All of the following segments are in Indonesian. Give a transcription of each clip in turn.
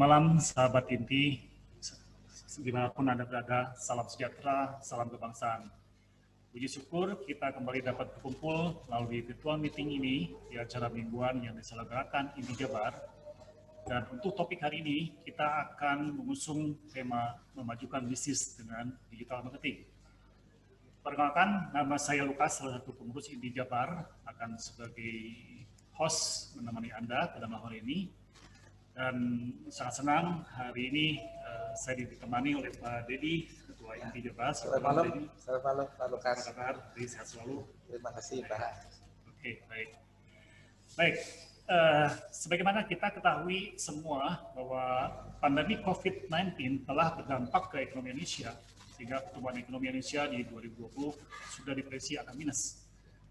malam, sahabat Inti, dimanapun Anda berada, salam sejahtera, salam kebangsaan. Puji syukur kita kembali dapat berkumpul melalui virtual meeting ini di acara mingguan yang diselenggarakan Inti Jabar. Dan untuk topik hari ini, kita akan mengusung tema memajukan bisnis dengan digital marketing. Perkenalkan, nama saya Lukas, salah satu pengurus Inti Jabar, akan sebagai host menemani Anda pada malam hari ini. Dan sangat senang hari ini saya ditemani oleh Pak Dedi, Ketua Inti Jabar. Selamat malam Pak Lukas. Apa kabar? Sehat selalu. Terima kasih Pak. Oke, baik. Baik, sebagaimana kita ketahui semua bahwa pandemi COVID-19 telah berdampak ke ekonomi Indonesia, sehingga pertumbuhan ekonomi Indonesia di 2020 sudah diprediksi akan minus.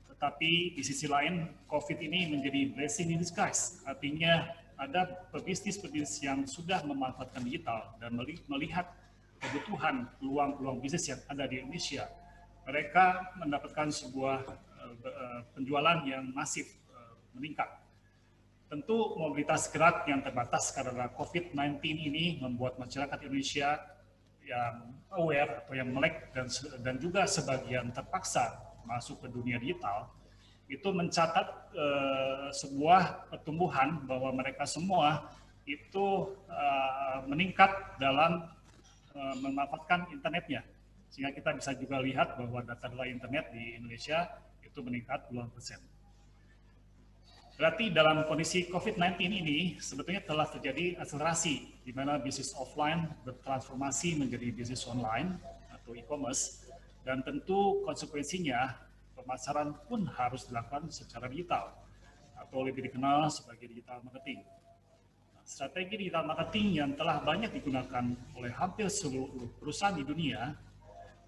Tetapi di sisi lain, COVID ini menjadi blessing in disguise, artinya ada pebisnis yang sudah memanfaatkan digital dan melihat kebutuhan peluang-peluang bisnis yang ada di Indonesia. Mereka mendapatkan sebuah penjualan yang masif meningkat. Tentu mobilitas gerak yang terbatas karena COVID-19 ini membuat masyarakat Indonesia yang aware atau yang melek dan juga sebagian terpaksa masuk ke dunia digital, itu mencatat sebuah pertumbuhan bahwa mereka semua itu meningkat dalam memanfaatkan internetnya. Sehingga kita bisa juga lihat bahwa data internet di Indonesia itu meningkat puluhan persen. Berarti dalam kondisi COVID-19 ini sebetulnya telah terjadi akselerasi di mana bisnis offline bertransformasi menjadi bisnis online atau e-commerce, dan tentu konsekuensinya pemasaran pun harus dilakukan secara digital atau lebih dikenal sebagai digital marketing. Strategi digital marketing yang telah banyak digunakan oleh hampir seluruh perusahaan di dunia,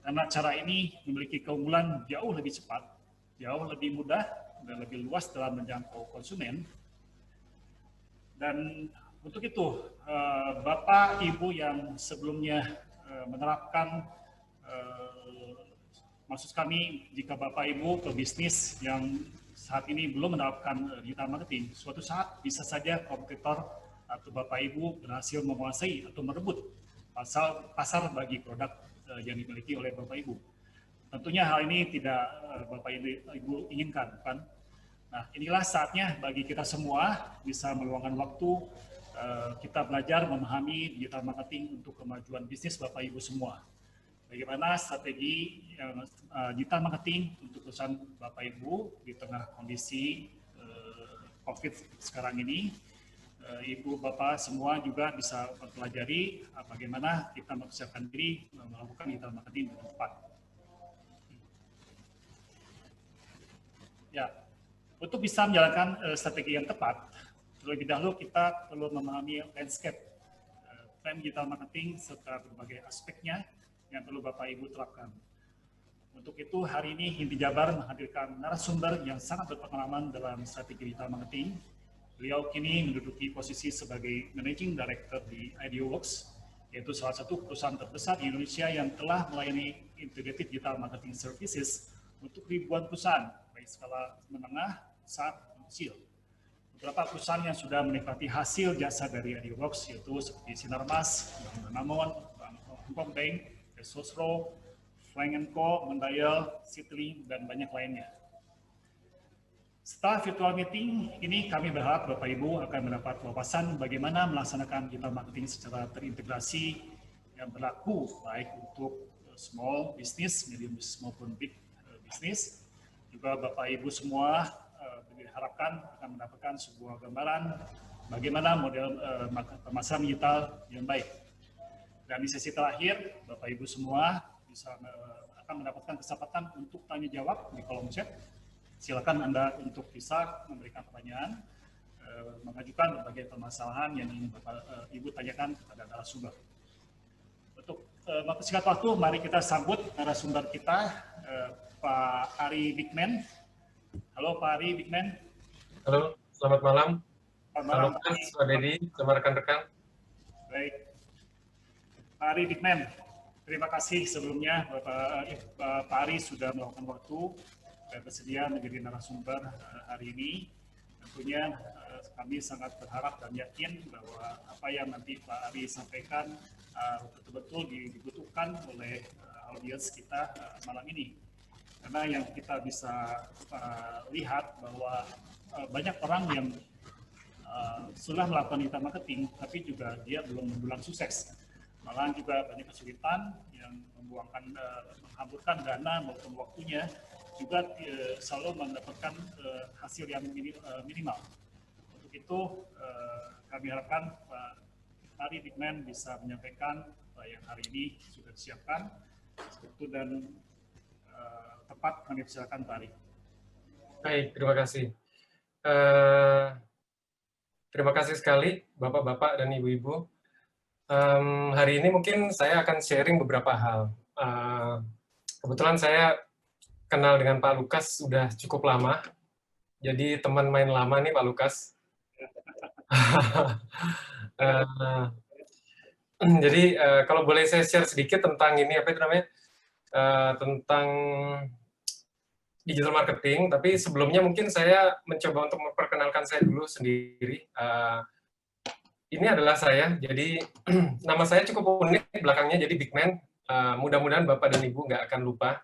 karena cara ini memiliki keunggulan jauh lebih cepat, jauh lebih mudah, dan lebih luas dalam menjangkau konsumen. Dan untuk itu, Bapak Ibu yang sebelumnya menerapkan maksud kami, jika Bapak Ibu pebisnis yang saat ini belum menerapkan digital marketing, suatu saat bisa saja kompetitor atau Bapak Ibu berhasil menguasai atau merebut pasar bagi produk yang dimiliki oleh Bapak Ibu. Tentunya hal ini tidak Bapak Ibu inginkan, kan? Nah, inilah saatnya bagi kita semua bisa meluangkan waktu kita belajar memahami digital marketing untuk kemajuan bisnis Bapak Ibu semua. Bagaimana strategi digital marketing untuk perusahaan Bapak Ibu di tengah kondisi COVID sekarang ini. Ibu Bapak semua juga bisa mempelajari bagaimana kita mempersiapkan diri melakukan digital marketing dengan tepat. Ya, untuk bisa menjalankan strategi yang tepat, terlebih dahulu kita perlu memahami landscape tren digital marketing serta berbagai aspeknya yang perlu Bapak Ibu terapkan. Untuk itu hari ini Inti Jabar menghadirkan narasumber yang sangat berpengalaman dalam strategi digital marketing. Beliau kini menduduki posisi sebagai Managing Director di IdeaWorks, yaitu salah satu perusahaan terbesar di Indonesia yang telah melayani integrated digital marketing services untuk ribuan perusahaan, baik skala menengah, besar, dan kecil. Beberapa perusahaan yang sudah menikmati hasil jasa dari IdeaWorks yaitu seperti Sinarmas, Bank Danamon, Hongkong Bank, Sosro, Frank & Co, Mendayal, Citylink, dan banyak lainnya. Setelah virtual meeting ini, kami berharap Bapak Ibu akan mendapat wawasan bagaimana melaksanakan digital marketing secara terintegrasi yang berlaku baik untuk small business, medium business maupun big business. Juga Bapak Ibu semua diharapkan akan mendapatkan sebuah gambaran bagaimana model pemasaran digital yang baik. Dan di sesi terakhir, Bapak Ibu semua akan mendapatkan kesempatan untuk tanya jawab di kolom chat. Silakan Anda untuk bisa memberikan pertanyaan, mengajukan berbagai permasalahan yang ingin Bapak Ibu tanyakan kepada narasumber. Untuk mempersingkat waktu, mari kita sambut narasumber kita, Pak Ari Bigman. Halo Pak Ari Bigman. Halo, selamat malam. Selamat malam, Pak Dedi, sama rekan-rekan. Baik. Pak Ari Bigman, terima kasih sebelumnya Pak Ari sudah meluangkan waktu dan bersedia menjadi narasumber hari ini. Tentunya kami sangat berharap dan yakin bahwa apa yang nanti Pak Ari sampaikan betul-betul dibutuhkan oleh audiens kita malam ini. Karena yang kita bisa lihat bahwa banyak orang yang sudah melakukan digital marketing, tapi juga dia belum mendulang sukses. Malahan juga banyak kesulitan yang menghamburkan dana maupun waktunya, juga selalu mendapatkan hasil yang minimal. Untuk itu kami harapkan Pak Ari Bigman bisa menyampaikan yang hari ini sudah disiapkan, dan tepat kami persilakan Pak Ari. Baik, terima kasih. Terima kasih sekali Bapak-Bapak dan Ibu-Ibu. Hari ini mungkin saya akan sharing beberapa hal. Kebetulan saya kenal dengan Pak Lukas sudah cukup lama, jadi teman main lama nih Pak Lukas. Jadi kalau boleh saya share sedikit tentang ini, apa itu namanya, tentang digital marketing, tapi sebelumnya mungkin saya mencoba untuk memperkenalkan saya dulu sendiri. Ini adalah saya, jadi nama saya cukup unik belakangnya, jadi Bigman. Mudah-mudahan Bapak dan Ibu nggak akan lupa,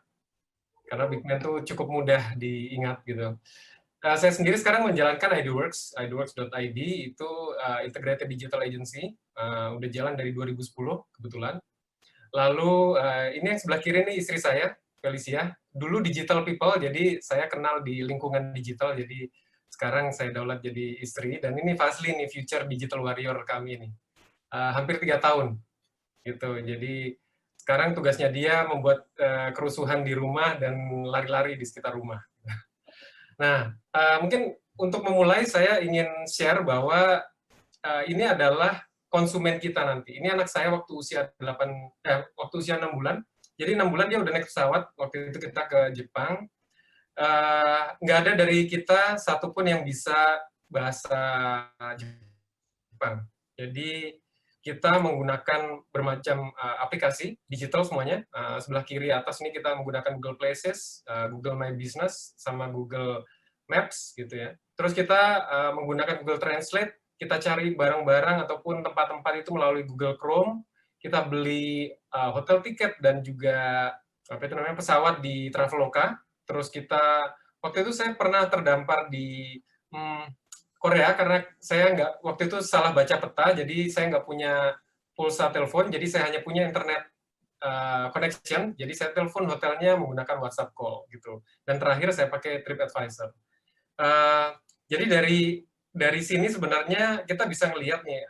karena Bigman tuh cukup mudah diingat gitu. Saya sendiri sekarang menjalankan IDWorks, idworks.id, itu integrated digital agency, udah jalan dari 2010 kebetulan. Lalu ini yang sebelah kiri ini istri saya, Felicia. Dulu digital people, jadi saya kenal di lingkungan digital, jadi sekarang saya daulat jadi istri. Dan ini Fazli nih, future digital warrior kami ini. Hampir 3 tahun. Gitu. Jadi sekarang tugasnya dia membuat kerusuhan di rumah dan lari-lari di sekitar rumah. Nah, mungkin untuk memulai saya ingin share bahwa ini adalah konsumen kita nanti. Ini anak saya waktu usia 6 bulan. Jadi 6 bulan dia udah naik pesawat, waktu itu kita ke Jepang. Nggak ada dari kita satupun yang bisa bahasa Jepang. Jadi kita menggunakan bermacam aplikasi digital semuanya. Sebelah kiri atas ini kita menggunakan Google Places, Google My Business, sama Google Maps gitu ya. Terus kita menggunakan Google Translate, kita cari barang-barang ataupun tempat-tempat itu melalui Google Chrome. Kita beli hotel tiket dan juga pesawat di Traveloka. Terus kita waktu itu saya pernah terdampar di Korea karena saya waktu itu salah baca peta, jadi saya nggak punya pulsa telepon, jadi saya hanya punya internet connection. Jadi saya telepon hotelnya menggunakan WhatsApp call gitu. Dan terakhir saya pakai TripAdvisor. Jadi dari sini sebenarnya kita bisa ngelihat nih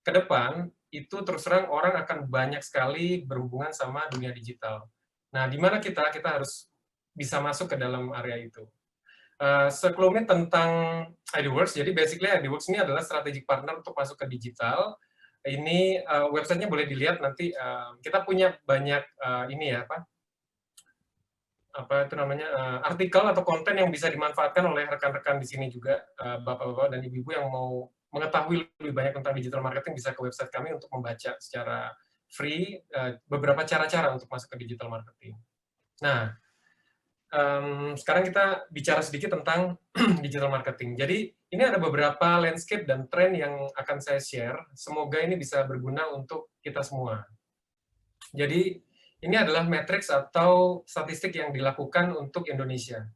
ke depan itu terus terang orang akan banyak sekali berhubungan sama dunia digital. Nah, di mana kita harus bisa masuk ke dalam area itu. Sekelumit tentang IDWorks, jadi basically IDWorks ini adalah strategic partner untuk masuk ke digital. Ini websitenya boleh dilihat nanti. Kita punya banyak apa itu namanya artikel atau konten yang bisa dimanfaatkan oleh rekan-rekan di sini juga, bapak-bapak dan ibu-ibu yang mau mengetahui lebih banyak tentang digital marketing bisa ke website kami untuk membaca secara free beberapa cara-cara untuk masuk ke digital marketing. Nah, sekarang kita bicara sedikit tentang digital marketing. Jadi ini ada beberapa landscape dan tren yang akan saya share. Semoga ini bisa berguna untuk kita semua. Jadi ini adalah matriks atau statistik yang dilakukan untuk Indonesia.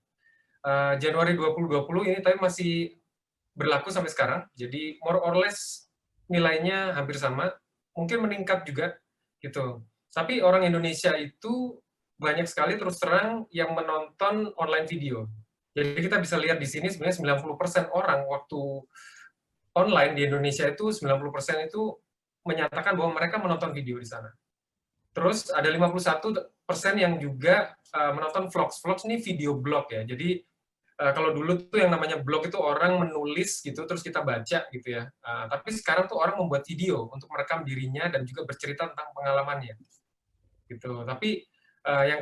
Januari 2020 ini tapi masih berlaku sampai sekarang, jadi more or less nilainya hampir sama, mungkin meningkat juga, gitu. Tapi orang Indonesia itu banyak sekali terus terang yang menonton online video. Jadi kita bisa lihat di sini sebenarnya 90% orang waktu online di Indonesia itu 90% itu menyatakan bahwa mereka menonton video di sana. Terus ada 51% yang juga menonton vlogs. Vlogs ini video blog ya. Jadi kalau dulu tuh yang namanya blog itu orang menulis gitu, terus kita baca gitu ya. Tapi sekarang tuh orang membuat video untuk merekam dirinya dan juga bercerita tentang pengalamannya. Gitu. Tapi yang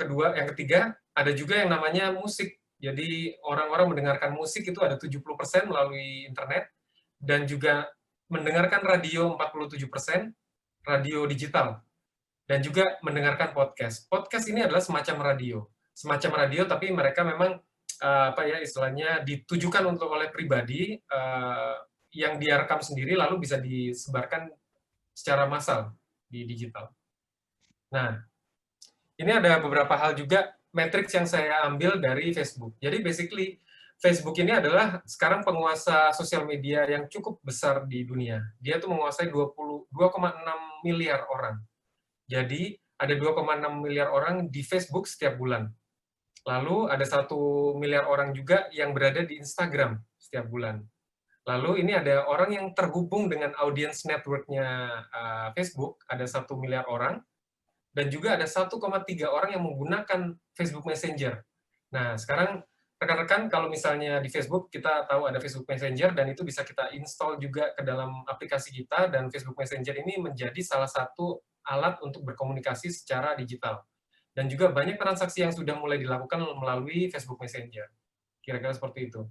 ketiga, ada juga yang namanya musik. Jadi orang-orang mendengarkan musik itu ada 70% melalui internet, dan juga mendengarkan radio 47%, radio digital, dan juga mendengarkan podcast. Podcast ini adalah semacam radio tapi mereka memang istilahnya ditujukan oleh pribadi yang dia rekam sendiri lalu bisa disebarkan secara massal di digital. Nah, ini ada beberapa hal juga matriks yang saya ambil dari Facebook. Jadi basically Facebook ini adalah sekarang penguasa sosial media yang cukup besar di dunia. Dia tuh menguasai 2,6 miliar orang. Jadi ada 2,6 miliar orang di Facebook setiap bulan. Lalu ada 1 miliar orang juga yang berada di Instagram setiap bulan. Lalu ini ada orang yang terhubung dengan audience network-nya Facebook, ada 1 miliar orang, dan juga ada 1,3 orang yang menggunakan Facebook Messenger. Nah, sekarang rekan-rekan kalau misalnya di Facebook kita tahu ada Facebook Messenger dan itu bisa kita install juga ke dalam aplikasi kita, dan Facebook Messenger ini menjadi salah satu alat untuk berkomunikasi secara digital. Dan juga banyak transaksi yang sudah mulai dilakukan melalui Facebook Messenger. Kira-kira seperti itu.